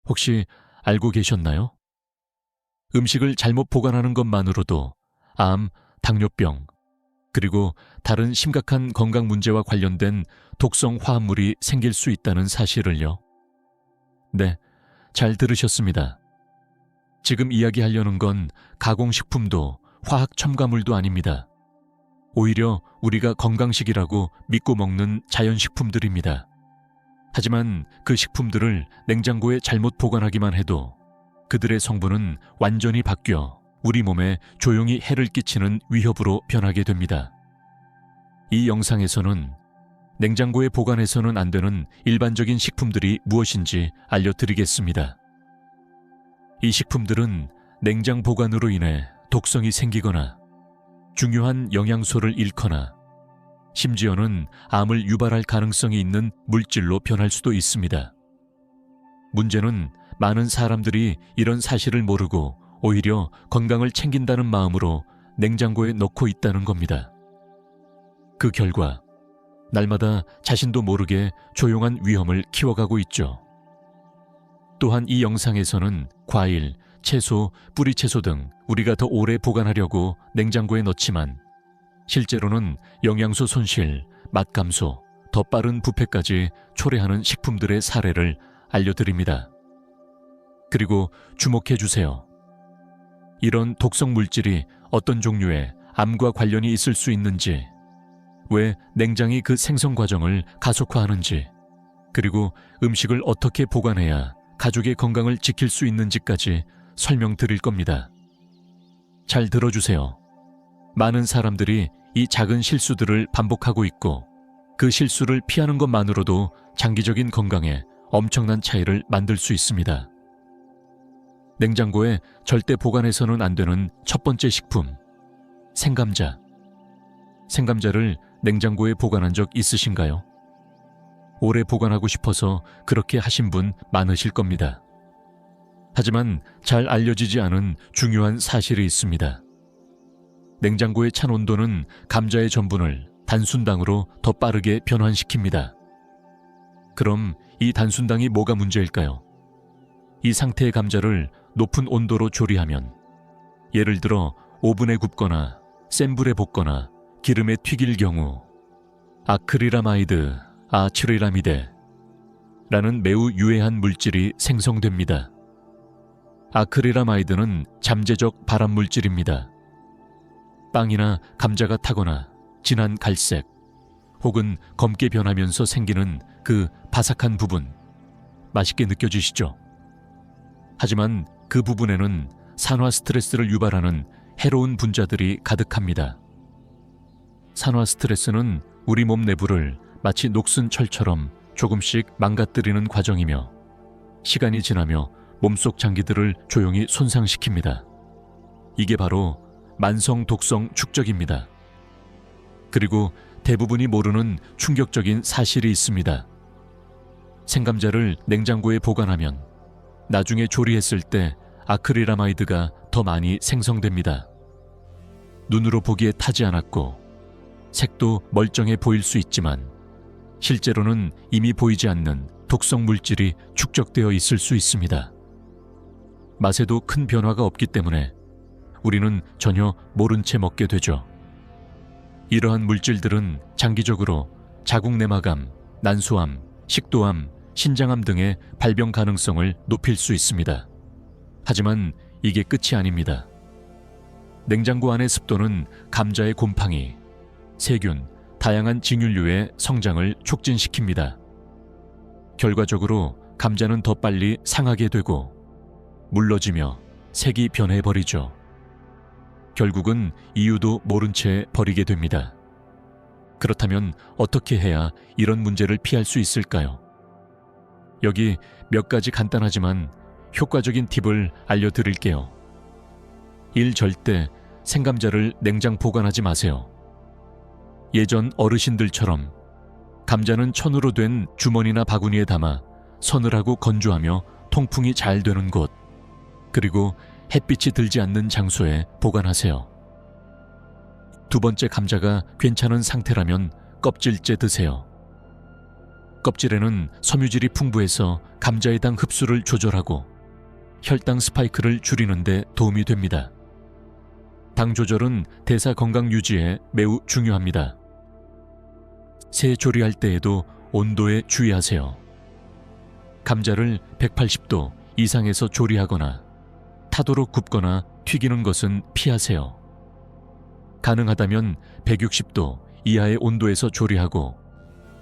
혹시 알고 계셨나요? 음식을 잘못 보관하는 것만으로도 암, 당뇨병, 그리고 다른 심각한 건강 문제와 관련된 독성 화합물이 생길 수 있다는 사실을요. 네, 잘 들으셨습니다. 지금 이야기하려는 건 가공식품도 화학 첨가물도 아닙니다. 오히려 우리가 건강식이라고 믿고 먹는 자연식품들입니다. 하지만 그 식품들을 냉장고에 잘못 보관하기만 해도 그들의 성분은 완전히 바뀌어 우리 몸에 조용히 해를 끼치는 위협으로 변하게 됩니다. 이 영상에서는 냉장고에 보관해서는 안 되는 일반적인 식품들이 무엇인지 알려드리겠습니다. 이 식품들은 냉장 보관으로 인해 독성이 생기거나 중요한 영양소를 잃거나 심지어는 암을 유발할 가능성이 있는 물질로 변할 수도 있습니다. 문제는 많은 사람들이 이런 사실을 모르고 오히려 건강을 챙긴다는 마음으로 냉장고에 넣고 있다는 겁니다. 그 결과 날마다 자신도 모르게 조용한 위험을 키워가고 있죠. 또한 이 영상에서는 과일, 채소, 뿌리채소 등 우리가 더 오래 보관하려고 냉장고에 넣지만 실제로는 영양소 손실, 맛 감소, 더 빠른 부패까지 초래하는 식품들의 사례를 알려드립니다. 그리고 주목해 주세요. 이런 독성 물질이 어떤 종류의 암과 관련이 있을 수 있는지, 왜 냉장이 그 생성 과정을 가속화하는지, 그리고 음식을 어떻게 보관해야 가족의 건강을 지킬 수 있는지까지 설명드릴 겁니다. 잘 들어주세요. 많은 사람들이 이 작은 실수들을 반복하고 있고 그 실수를 피하는 것만으로도 장기적인 건강에 엄청난 차이를 만들 수 있습니다. 냉장고에 절대 보관해서는 안 되는 첫 번째 식품, 생감자. 생감자를 냉장고에 보관한 적 있으신가요? 오래 보관하고 싶어서 그렇게 하신 분 많으실 겁니다. 하지만 잘 알려지지 않은 중요한 사실이 있습니다. 냉장고의 찬 온도는 감자의 전분을 단순당으로 더 빠르게 변환시킵니다. 그럼 이 단순당이 뭐가 문제일까요? 이 상태의 감자를 높은 온도로 조리하면, 예를 들어 오븐에 굽거나 센 불에 볶거나 기름에 튀길 경우 아크릴아마이드, 아치릴아미데 라는 매우 유해한 물질이 생성됩니다. 아크릴아마이드는 잠재적 발암물질입니다. 빵이나 감자가 타거나 진한 갈색 혹은 검게 변하면서 생기는 그 바삭한 부분, 맛있게 느껴지시죠? 하지만 그 부분에는 산화 스트레스를 유발하는 해로운 분자들이 가득합니다. 산화 스트레스는 우리 몸 내부를 마치 녹슨 철처럼 조금씩 망가뜨리는 과정이며 시간이 지나며 몸속 장기들을 조용히 손상시킵니다. 이게 바로 만성 독성 축적입니다. 그리고 대부분이 모르는 충격적인 사실이 있습니다. 생감자를 냉장고에 보관하면 나중에 조리했을 때 아크릴아마이드가 더 많이 생성됩니다. 눈으로 보기에 타지 않았고 색도 멀쩡해 보일 수 있지만 실제로는 이미 보이지 않는 독성 물질이 축적되어 있을 수 있습니다. 맛에도 큰 변화가 없기 때문에 우리는 전혀 모른 채 먹게 되죠. 이러한 물질들은 장기적으로 자궁내막암, 난소암, 식도암, 신장암 등의 발병 가능성을 높일 수 있습니다. 하지만 이게 끝이 아닙니다. 냉장고 안의 습도는 감자의 곰팡이, 세균, 다양한 직률류의 성장을 촉진시킵니다. 결과적으로 감자는 더 빨리 상하게 되고 물러지며 색이 변해버리죠. 결국은 이유도 모른 채 버리게 됩니다. 그렇다면 어떻게 해야 이런 문제를 피할 수 있을까요? 여기 몇 가지 간단하지만 효과적인 팁을 알려드릴게요. 1. 절대 생감자를 냉장 보관하지 마세요. 예전 어르신들처럼 감자는 천으로 된 주머니나 바구니에 담아 서늘하고 건조하며 통풍이 잘 되는 곳, 그리고 햇빛이 들지 않는 장소에 보관하세요. 2번째, 감자가 괜찮은 상태라면 껍질째 드세요. 껍질에는 섬유질이 풍부해서 감자의 당 흡수를 조절하고 혈당 스파이크를 줄이는 데 도움이 됩니다. 당 조절은 대사 건강 유지에 매우 중요합니다. 새 조리할 때에도 온도에 주의하세요. 감자를 180도 이상에서 조리하거나 타도로 굽거나 튀기는 것은 피하세요. 가능하다면 160도 이하의 온도에서 조리하고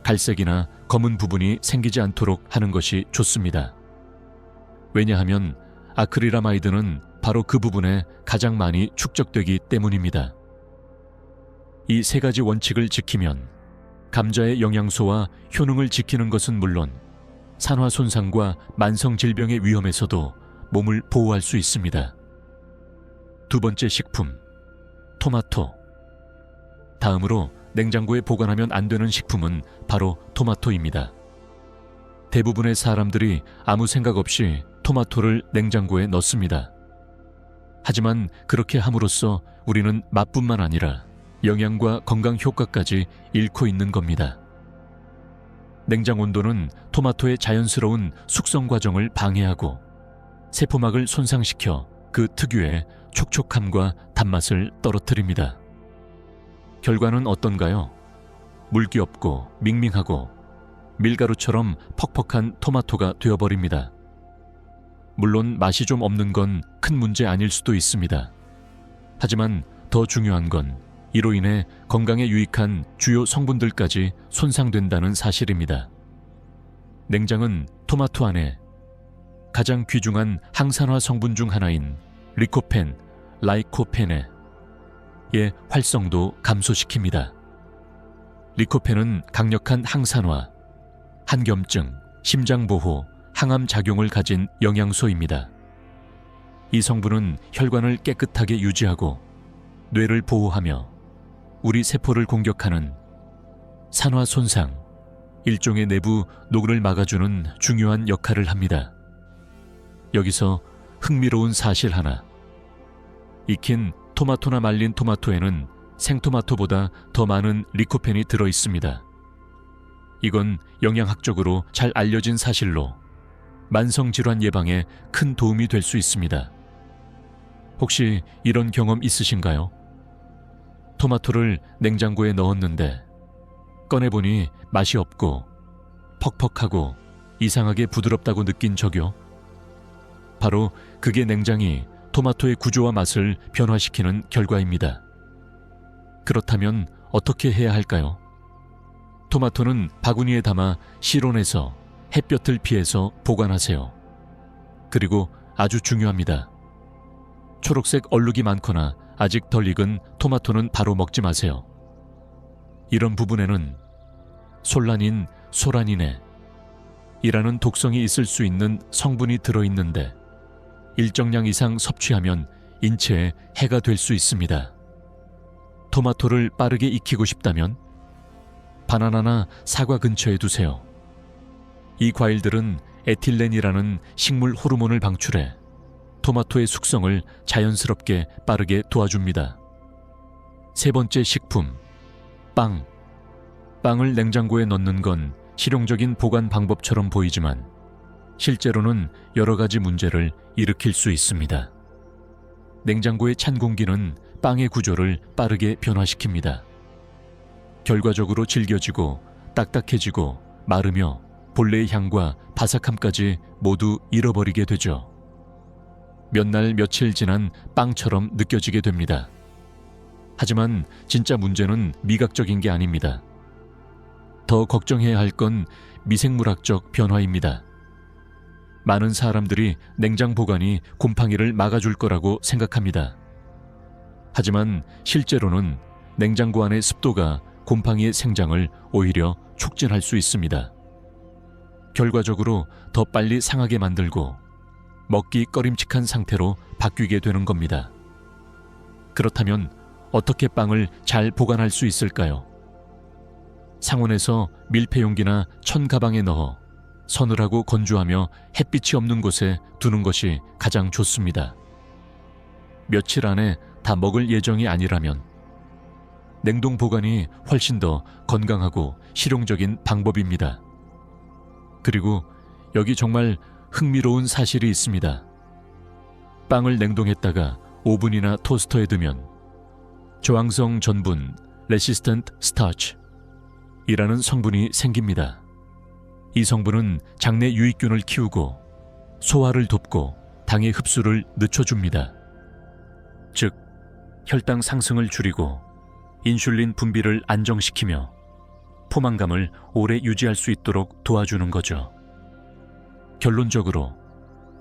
갈색이나 검은 부분이 생기지 않도록 하는 것이 좋습니다. 왜냐하면 아크릴아마이드는 바로 그 부분에 가장 많이 축적되기 때문입니다. 이 세 가지 원칙을 지키면 감자의 영양소와 효능을 지키는 것은 물론 산화 손상과 만성 질병의 위험에서도 몸을 보호할 수 있습니다. 두 번째 식품, 토마토. 다음으로 냉장고에 보관하면 안 되는 식품은 바로 토마토입니다. 대부분의 사람들이 아무 생각 없이 토마토를 냉장고에 넣습니다. 하지만 그렇게 함으로써 우리는 맛뿐만 아니라 영양과 건강 효과까지 잃고 있는 겁니다. 냉장 온도는 토마토의 자연스러운 숙성 과정을 방해하고 세포막을 손상시켜 그 특유의 촉촉함과 단맛을 떨어뜨립니다. 결과는 어떤가요? 물기 없고 밍밍하고 밀가루처럼 퍽퍽한 토마토가 되어버립니다. 물론 맛이 좀 없는 건 큰 문제 아닐 수도 있습니다. 하지만 더 중요한 건 이로 인해 건강에 유익한 주요 성분들까지 손상된다는 사실입니다. 냉장은 토마토 안에 가장 귀중한 항산화 성분 중 하나인 리코펜, 라이코펜의 활성도 감소시킵니다. 리코펜은 강력한 항산화, 한겸증, 심장보호, 항암 작용을 가진 영양소입니다. 이 성분은 혈관을 깨끗하게 유지하고 뇌를 보호하며 우리 세포를 공격하는 산화 손상, 일종의 내부 노근을 막아주는 중요한 역할을 합니다. 여기서 흥미로운 사실 하나. 익힌 토마토나 말린 토마토에는 생토마토보다 더 많은 리코펜이 들어있습니다. 이건 영양학적으로 잘 알려진 사실로 만성질환 예방에 큰 도움이 될 수 있습니다. 혹시 이런 경험 있으신가요? 토마토를 냉장고에 넣었는데 꺼내보니 맛이 없고 퍽퍽하고 이상하게 부드럽다고 느낀 적이요? 바로 그게 냉장이 토마토의 구조와 맛을 변화시키는 결과입니다. 그렇다면 어떻게 해야 할까요? 토마토는 바구니에 담아 실온에서 햇볕을 피해서 보관하세요. 그리고 아주 중요합니다. 초록색 얼룩이 많거나 아직 덜 익은 토마토는 바로 먹지 마세요. 이런 부분에는 솔라닌, 소라닌에 이라는 독성이 있을 수 있는 성분이 들어있는데 일정량 이상 섭취하면 인체에 해가 될 수 있습니다. 토마토를 빠르게 익히고 싶다면 바나나나 사과 근처에 두세요. 이 과일들은 에틸렌이라는 식물 호르몬을 방출해 토마토의 숙성을 자연스럽게 빠르게 도와줍니다. 세 번째 식품, 빵. 빵을 냉장고에 넣는 건 실용적인 보관 방법처럼 보이지만 실제로는 여러 가지 문제를 일으킬 수 있습니다. 냉장고의 찬 공기는 빵의 구조를 빠르게 변화시킵니다. 결과적으로 질겨지고 딱딱해지고 마르며 본래의 향과 바삭함까지 모두 잃어버리게 되죠. 몇 날 며칠 지난 빵처럼 느껴지게 됩니다. 하지만 진짜 문제는 미각적인 게 아닙니다. 더 걱정해야 할 건 미생물학적 변화입니다. 많은 사람들이 냉장 보관이 곰팡이를 막아줄 거라고 생각합니다. 하지만 실제로는 냉장고 안의 습도가 곰팡이의 생장을 오히려 촉진할 수 있습니다. 결과적으로 더 빨리 상하게 만들고 먹기 꺼림칙한 상태로 바뀌게 되는 겁니다. 그렇다면 어떻게 빵을 잘 보관할 수 있을까요? 상온에서 밀폐용기나 천 가방에 넣어 서늘하고 건조하며 햇빛이 없는 곳에 두는 것이 가장 좋습니다. 며칠 안에 다 먹을 예정이 아니라면 냉동 보관이 훨씬 더 건강하고 실용적인 방법입니다. 그리고 여기 정말 흥미로운 사실이 있습니다. 빵을 냉동했다가 오븐이나 토스터에 두면 저항성 전분 (resistant starch) 이라는 성분이 생깁니다. 이 성분은 장내 유익균을 키우고 소화를 돕고 당의 흡수를 늦춰줍니다. 즉, 혈당 상승을 줄이고 인슐린 분비를 안정시키며 포만감을 오래 유지할 수 있도록 도와주는 거죠. 결론적으로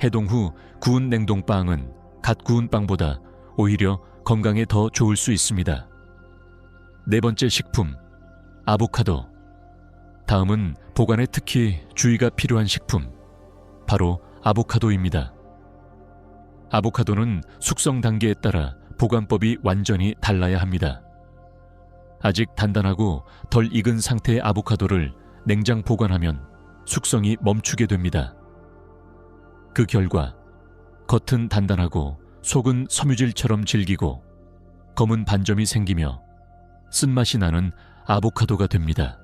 해동 후 구운 냉동빵은 갓 구운 빵보다 오히려 건강에 더 좋을 수 있습니다. 네 번째 식품, 아보카도. 다음은 보관에 특히 주의가 필요한 식품, 바로 아보카도입니다. 아보카도는 숙성 단계에 따라 보관법이 완전히 달라야 합니다. 아직 단단하고 덜 익은 상태의 아보카도를 냉장 보관하면 숙성이 멈추게 됩니다. 그 결과 겉은 단단하고 속은 섬유질처럼 질기고 검은 반점이 생기며 쓴맛이 나는 아보카도가 됩니다.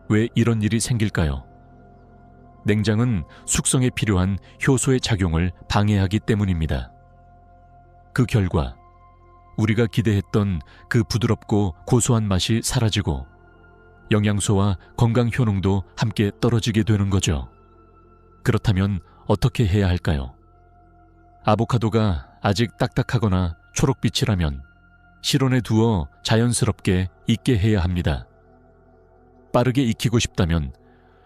왜 이런 일이 생길까요? 냉장은 숙성에 필요한 효소의 작용을 방해하기 때문입니다. 그 결과 우리가 기대했던 그 부드럽고 고소한 맛이 사라지고 영양소와 건강 효능도 함께 떨어지게 되는 거죠. 그렇다면 어떻게 해야 할까요? 아보카도가 아직 딱딱하거나 초록빛이라면 실온에 두어 자연스럽게 익게 해야 합니다. 빠르게 익히고 싶다면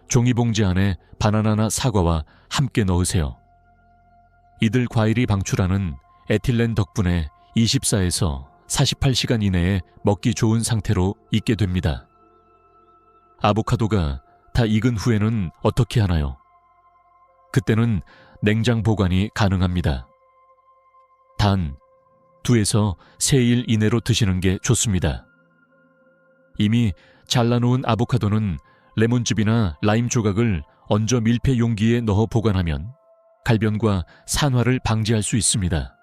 종이봉지 안에 바나나나 사과와 함께 넣으세요. 이들 과일이 방출하는 에틸렌 덕분에 24에서 48시간 이내에 먹기 좋은 상태로 익게 됩니다. 아보카도가 다 익은 후에는 어떻게 하나요? 그때는 냉장 보관이 가능합니다. 단 2에서 3일 이내로 드시는 게 좋습니다. 이미 잘라놓은 아보카도는 레몬즙이나 라임 조각을 얹어 밀폐 용기에 넣어 보관하면 갈변과 산화를 방지할 수 있습니다.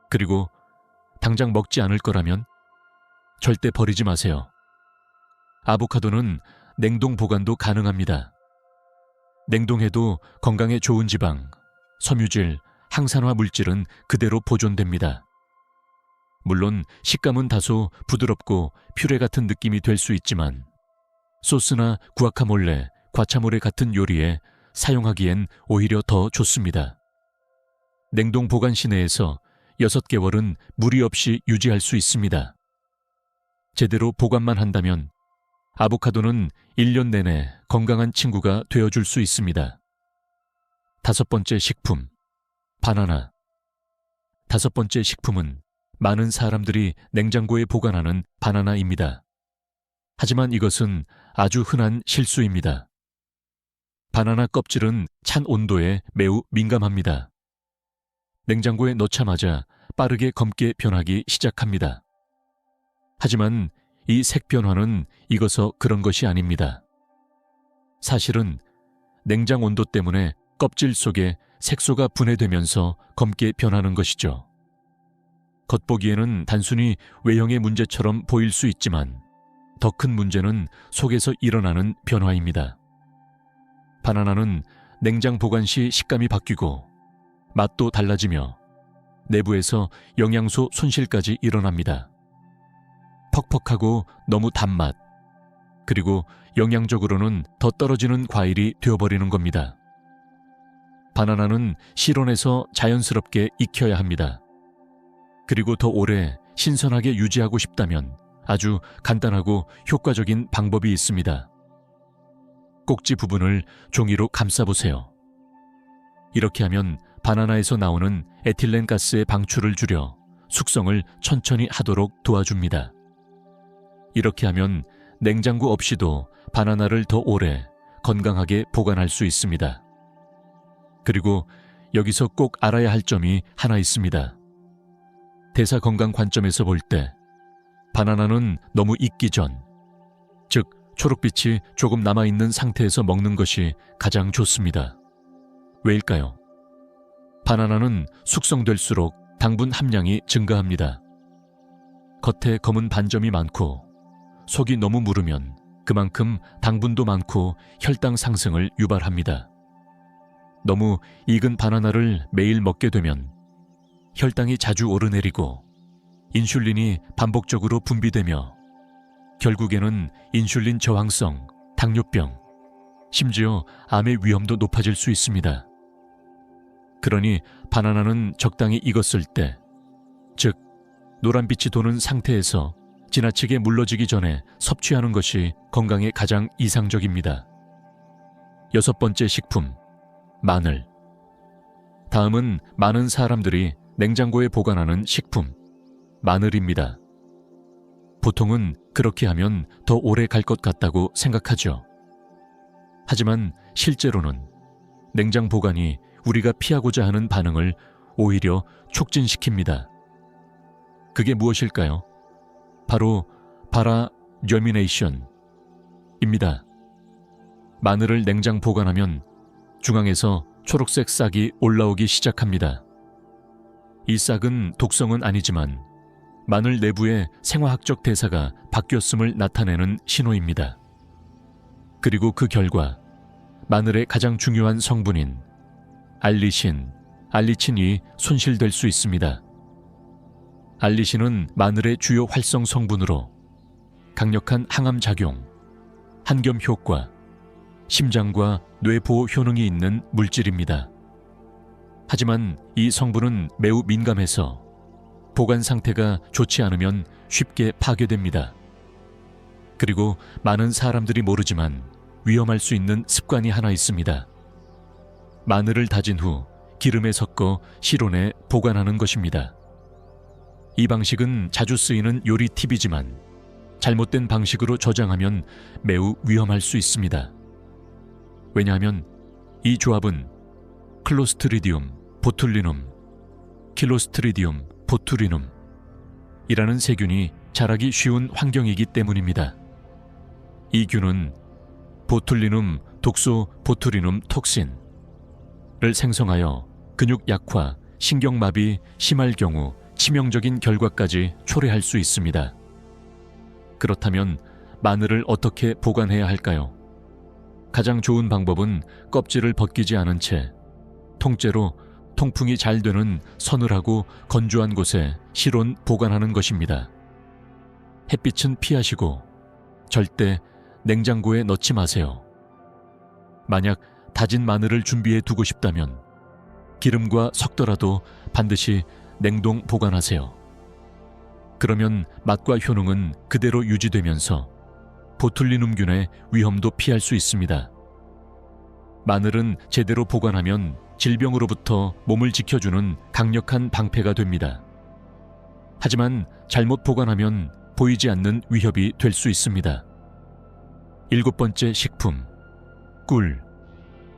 그리고 당장 먹지 않을 거라면 절대 버리지 마세요. 아보카도는 냉동 보관도 가능합니다. 냉동해도 건강에 좋은 지방, 섬유질, 항산화 물질은 그대로 보존됩니다. 물론 식감은 다소 부드럽고 퓨레 같은 느낌이 될 수 있지만 소스나 구아카몰레, 과차몰레 같은 요리에 사용하기엔 오히려 더 좋습니다. 냉동 보관 시내에서 6개월은 무리 없이 유지할 수 있습니다. 제대로 보관만 한다면 아보카도는 1년 내내 건강한 친구가 되어줄 수 있습니다. 5번째 식품, 바나나. 5번째 식품은 많은 사람들이 냉장고에 보관하는 바나나입니다. 하지만 이것은 아주 흔한 실수입니다. 바나나 껍질은 찬 온도에 매우 민감합니다. 냉장고에 넣자마자 빠르게 검게 변하기 시작합니다. 하지만 이 색 변화는 익어서 그런 것이 아닙니다. 사실은 냉장 온도 때문에 껍질 속에 색소가 분해되면서 검게 변하는 것이죠. 겉보기에는 단순히 외형의 문제처럼 보일 수 있지만 더 큰 문제는 속에서 일어나는 변화입니다. 바나나는 냉장 보관 시 식감이 바뀌고 맛도 달라지며 내부에서 영양소 손실까지 일어납니다. 퍽퍽하고 너무 단맛, 그리고 영양적으로는 더 떨어지는 과일이 되어버리는 겁니다. 바나나는 실온에서 자연스럽게 익혀야 합니다. 그리고 더 오래 신선하게 유지하고 싶다면 아주 간단하고 효과적인 방법이 있습니다. 꼭지 부분을 종이로 감싸보세요. 이렇게 하면 바나나에서 나오는 에틸렌 가스의 방출을 줄여 숙성을 천천히 하도록 도와줍니다. 이렇게 하면 냉장고 없이도 바나나를 더 오래 건강하게 보관할 수 있습니다. 그리고 여기서 꼭 알아야 할 점이 하나 있습니다. 대사 건강 관점에서 볼 때 바나나는 너무 익기 전, 즉 초록빛이 조금 남아있는 상태에서 먹는 것이 가장 좋습니다. 왜일까요? 바나나는 숙성될수록 당분 함량이 증가합니다. 겉에 검은 반점이 많고 속이 너무 무르면 그만큼 당분도 많고 혈당 상승을 유발합니다. 너무 익은 바나나를 매일 먹게 되면 혈당이 자주 오르내리고 인슐린이 반복적으로 분비되며 결국에는 인슐린 저항성, 당뇨병, 심지어 암의 위험도 높아질 수 있습니다. 그러니 바나나는 적당히 익었을 때, 즉 노란빛이 도는 상태에서 지나치게 물러지기 전에 섭취하는 것이 건강에 가장 이상적입니다. 6번째 식품, 마늘. 다음은 많은 사람들이 냉장고에 보관하는 식품, 마늘입니다. 보통은 그렇게 하면 더 오래 갈 것 같다고 생각하죠. 하지만 실제로는 냉장 보관이 우리가 피하고자 하는 반응을 오히려 촉진시킵니다. 그게 무엇일까요? 바로 바라저미네이션입니다. 마늘을 냉장 보관하면 중앙에서 초록색 싹이 올라오기 시작합니다. 이 싹은 독성은 아니지만 마늘 내부의 생화학적 대사가 바뀌었음을 나타내는 신호입니다. 그리고 그 결과 마늘의 가장 중요한 성분인 알리신이 손실될 수 있습니다. 알리신은 마늘의 주요 활성 성분으로 강력한 항암 작용, 한겸 효과, 심장과 뇌 보호 효능이 있는 물질입니다. 하지만 이 성분은 매우 민감해서 보관 상태가 좋지 않으면 쉽게 파괴됩니다. 그리고 많은 사람들이 모르지만 위험할 수 있는 습관이 하나 있습니다. 마늘을 다진 후 기름에 섞어 실온에 보관하는 것입니다. 이 방식은 자주 쓰이는 요리 팁이지만 잘못된 방식으로 저장하면 매우 위험할 수 있습니다. 왜냐하면 이 조합은 클로스트리디움 보툴리눔 이라는 세균이 자라기 쉬운 환경이기 때문입니다. 이 균은 보툴리눔 독소 보투리눔 톡신을 생성하여 근육 약화, 신경마비 심할 경우 치명적인 결과까지 초래할 수 있습니다. 그렇다면 마늘을 어떻게 보관해야 할까요? 가장 좋은 방법은 껍질을 벗기지 않은 채 통째로 통풍이 잘 되는 서늘하고 건조한 곳에 실온 보관하는 것입니다. 햇빛은 피하시고 절대 냉장고에 넣지 마세요. 만약 다진 마늘을 준비해 두고 싶다면 기름과 섞더라도 반드시 냉동 보관하세요. 그러면 맛과 효능은 그대로 유지되면서 보툴리눔균의 위험도 피할 수 있습니다. 마늘은 제대로 보관하면 질병으로부터 몸을 지켜주는 강력한 방패가 됩니다. 하지만 잘못 보관하면 보이지 않는 위협이 될 수 있습니다. 7번째 식품, 꿀.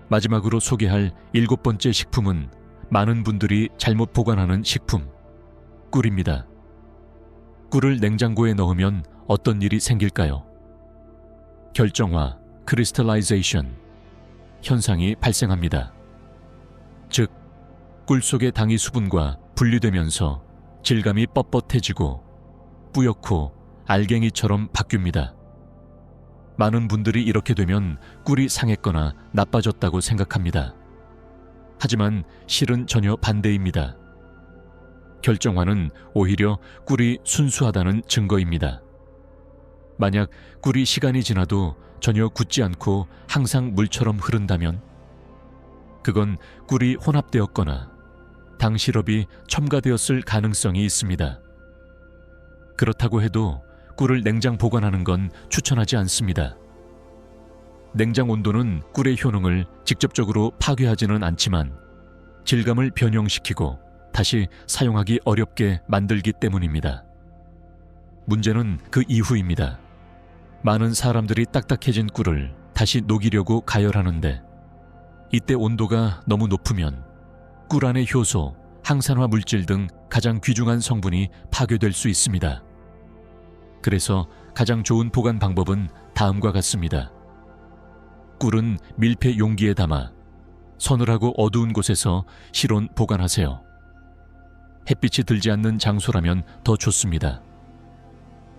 마지막으로 소개할 7번째 식품은 많은 분들이 잘못 보관하는 식품, 꿀입니다. 꿀을 냉장고에 넣으면 어떤 일이 생길까요? 결정화, 크리스탈라이제이션 현상이 발생합니다. 즉, 꿀 속의 당이 수분과 분리되면서 질감이 뻣뻣해지고 뿌옇고 알갱이처럼 바뀝니다. 많은 분들이 이렇게 되면 꿀이 상했거나 나빠졌다고 생각합니다. 하지만 실은 전혀 반대입니다. 결정화는 오히려 꿀이 순수하다는 증거입니다. 만약 꿀이 시간이 지나도 전혀 굳지 않고 항상 물처럼 흐른다면 그건 꿀이 혼합되었거나 당 시럽이 첨가되었을 가능성이 있습니다. 그렇다고 해도 꿀을 냉장 보관하는 건 추천하지 않습니다. 냉장 온도는 꿀의 효능을 직접적으로 파괴하지는 않지만 질감을 변형시키고 다시 사용하기 어렵게 만들기 때문입니다. 문제는 그 이후입니다. 많은 사람들이 딱딱해진 꿀을 다시 녹이려고 가열하는데 이때 온도가 너무 높으면 꿀 안의 효소, 항산화 물질 등 가장 귀중한 성분이 파괴될 수 있습니다. 그래서 가장 좋은 보관 방법은 다음과 같습니다. 꿀은 밀폐 용기에 담아 서늘하고 어두운 곳에서 실온 보관하세요. 햇빛이 들지 않는 장소라면 더 좋습니다.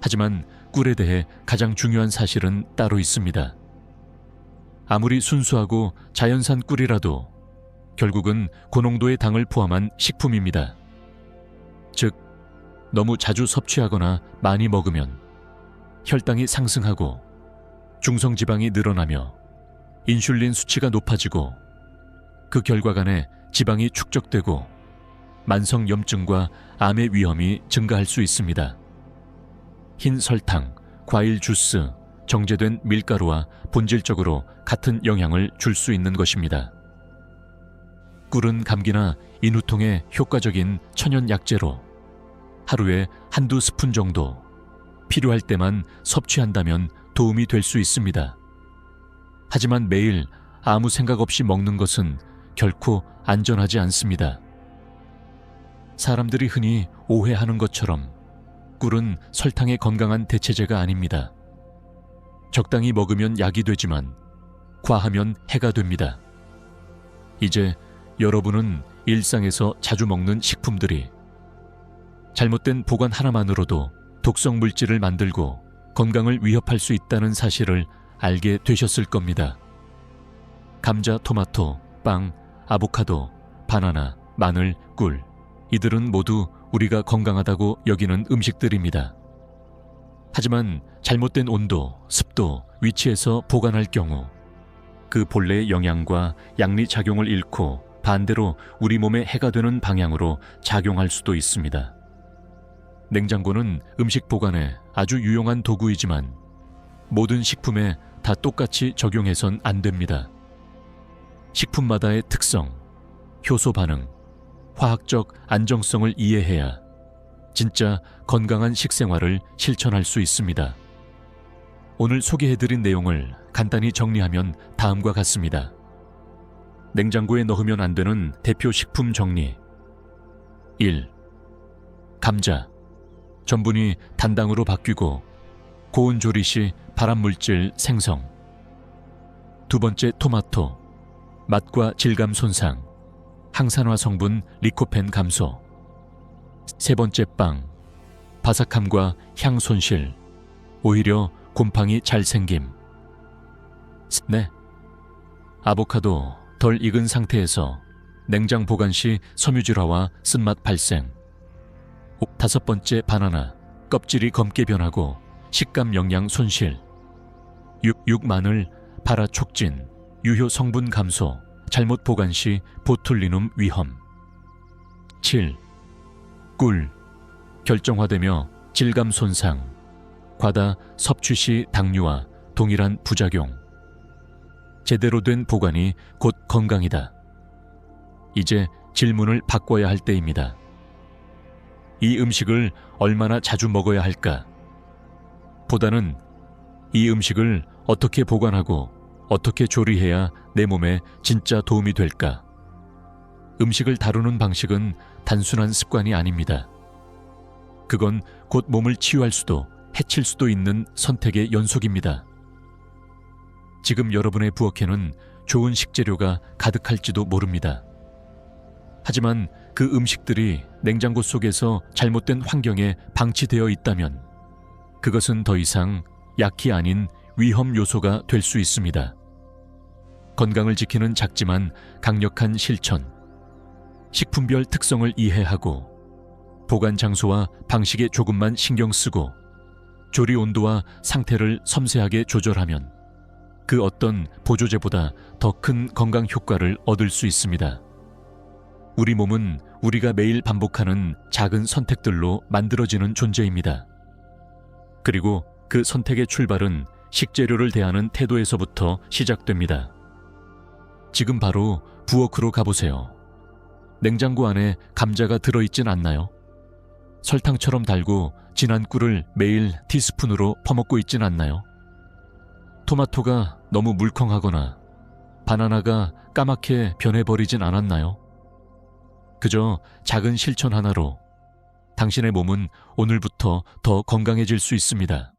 하지만 꿀에 대해 가장 중요한 사실은 따로 있습니다. 아무리 순수하고 자연산 꿀이라도 결국은 고농도의 당을 포함한 식품입니다. 즉, 너무 자주 섭취하거나 많이 먹으면 혈당이 상승하고 중성지방이 늘어나며 인슐린 수치가 높아지고 그 결과간에 지방이 축적되고 만성염증과 암의 위험이 증가할 수 있습니다. 흰 설탕, 과일 주스, 정제된 밀가루와 본질적으로 같은 영향을 줄 수 있는 것입니다. 꿀은 감기나 인후통에 효과적인 천연 약재로 하루에 한두 스푼 정도 필요할 때만 섭취한다면 도움이 될 수 있습니다. 하지만 매일 아무 생각 없이 먹는 것은 결코 안전하지 않습니다. 사람들이 흔히 오해하는 것처럼 꿀은 설탕의 건강한 대체제가 아닙니다. 적당히 먹으면 약이 되지만 과하면 해가 됩니다. 이제 여러분은 일상에서 자주 먹는 식품들이 잘못된 보관 하나만으로도 독성 물질을 만들고 건강을 위협할 수 있다는 사실을 알게 되셨을 겁니다. 감자, 토마토, 빵, 아보카도, 바나나, 마늘, 꿀, 이들은 모두 우리가 건강하다고 여기는 음식들입니다. 하지만 잘못된 온도, 습도, 위치에서 보관할 경우 그 본래의 영양과 양리작용을 잃고 반대로 우리 몸에 해가 되는 방향으로 작용할 수도 있습니다. 냉장고는 음식 보관에 아주 유용한 도구이지만 모든 식품에 다 똑같이 적용해선 안 됩니다. 식품마다의 특성, 효소 반응, 화학적 안정성을 이해해야 진짜 건강한 식생활을 실천할 수 있습니다. 오늘 소개해드린 내용을 간단히 정리하면 다음과 같습니다. 냉장고에 넣으면 안 되는 대표 식품 정리. 1. 감자. 전분이 단당으로 바뀌고 고온 조리 시 발암물질 생성. 2번째, 토마토. 맛과 질감 손상, 항산화 성분 리코펜 감소. 3번째, 빵. 바삭함과 향 손실, 오히려 곰팡이 잘 생김. 네. 아보카도 덜 익은 상태에서 냉장 보관 시 섬유질화와 쓴맛 발생. 5번째, 바나나. 껍질이 검게 변하고 식감 영양 손실. 6. 마늘 발화 촉진, 유효 성분 감소, 잘못 보관 시 보툴리눔 위험. 7. 꿀. 결정화되며 질감 손상, 과다 섭취 시 당류와 동일한 부작용. 제대로 된 보관이 곧 건강이다. 이제 질문을 바꿔야 할 때입니다. 이 음식을 얼마나 자주 먹어야 할까? 보다는 이 음식을 어떻게 보관하고 어떻게 조리해야 내 몸에 진짜 도움이 될까? 음식을 다루는 방식은 단순한 습관이 아닙니다. 그건 곧 몸을 치유할 수도 해칠 수도 있는 선택의 연속입니다. 지금 여러분의 부엌에는 좋은 식재료가 가득할지도 모릅니다. 하지만 그 음식들이 냉장고 속에서 잘못된 환경에 방치되어 있다면 그것은 더 이상 약이 아닌 위험 요소가 될 수 있습니다. 건강을 지키는 작지만 강력한 실천, 식품별 특성을 이해하고 보관 장소와 방식에 조금만 신경 쓰고 조리 온도와 상태를 섬세하게 조절하면 그 어떤 보조제보다 더 큰 건강 효과를 얻을 수 있습니다. 우리 몸은 우리가 매일 반복하는 작은 선택들로 만들어지는 존재입니다. 그리고 그 선택의 출발은 식재료를 대하는 태도에서부터 시작됩니다. 지금 바로 부엌으로 가보세요. 냉장고 안에 감자가 들어있진 않나요? 설탕처럼 달고 진한 꿀을 매일 티스푼으로 퍼먹고 있진 않나요? 토마토가 너무 물컹하거나 바나나가 까맣게 변해버리진 않았나요? 그저 작은 실천 하나로 당신의 몸은 오늘부터 더 건강해질 수 있습니다.